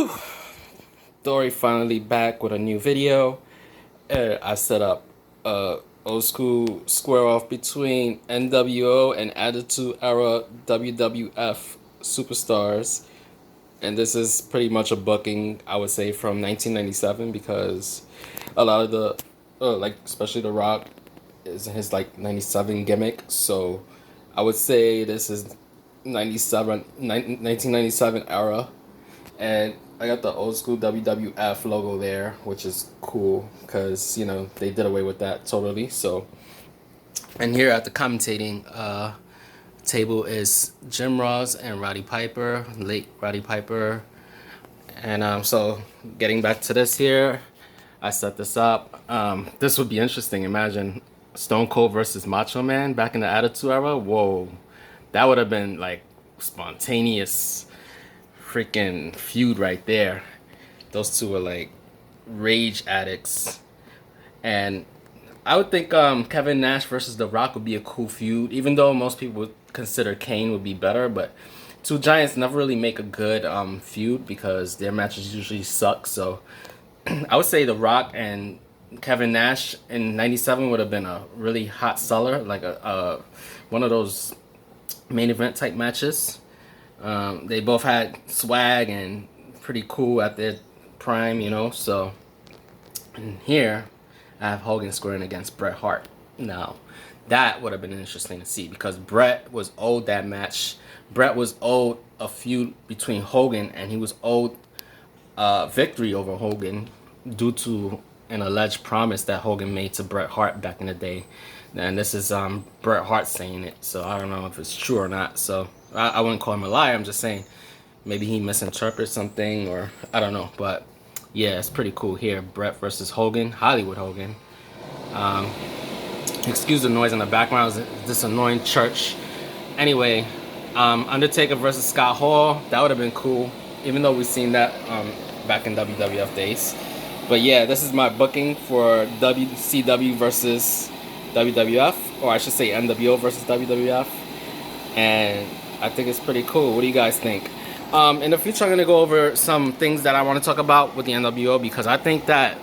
Whew. Dory finally back with a new video. I set up a old school square off between nWo and Attitude Era WWF superstars. And this is pretty much a booking, I would say, from 1997 because a lot of the, like, especially The Rock, is his, like, 97 gimmick. So I would say this is 1997 era. And I got the old school WWF logo there, which is cool because, you know, they did away with that totally. So, and here at the commentating table is Jim Ross and Roddy Piper, late Roddy Piper. And so getting back to this here, I set this up. This would be interesting. Imagine Stone Cold versus Macho Man back in the Attitude Era. Whoa, that would have been like spontaneous freaking feud right there. Those two are like rage addicts. And I would think Kevin Nash versus The Rock would be a cool feud, even though most people would consider Kane would be better. But two giants never really make a good feud because their matches usually suck. So I would say The Rock and Kevin Nash in '97 would have been a really hot seller, like a one of those main event type matches. They both had swag and pretty cool at their prime, you know. So, and here I have Hogan squaring against Bret Hart. Now, that would have been interesting to see because Bret was owed that match. Bret was owed a feud between Hogan, and he was owed victory over Hogan due to an alleged promise that Hogan made to Bret Hart back in the day. And this is Bret Hart saying it, so I don't know if it's true or not. So I wouldn't call him a liar. I'm just saying maybe he misinterprets something, or I don't know. But yeah, it's pretty cool here. Bret versus Hogan, Hollywood Hogan. Excuse the noise in the background. It's this annoying church. Anyway, Undertaker versus Scott Hall. That would have been cool, even though we've seen that back in WWF days. But yeah, this is my booking for WCW versus WWF, or I should say nWo versus WWF, and I think it's pretty cool. What do you guys think? In the future, I'm going to go over some things that I want to talk about with the nWo because I think that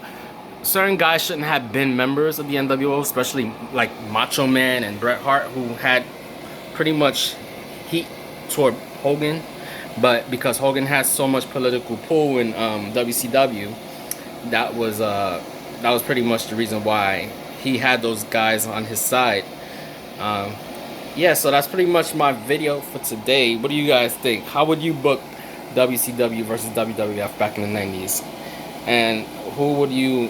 certain guys shouldn't have been members of the nWo, especially like Macho Man and Bret Hart, who had pretty much heat toward Hogan, but because Hogan has so much political pull in WCW, that was pretty much the reason why he had those guys on his side. Yeah, so that's pretty much my video for today. What do you guys think? How would you book WCW versus WWF back in the 90s? And who would you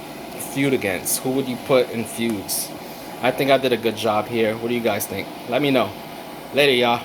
feud against? Who would you put in feuds? I think I did a good job here. What do you guys think? Let me know. Later, y'all.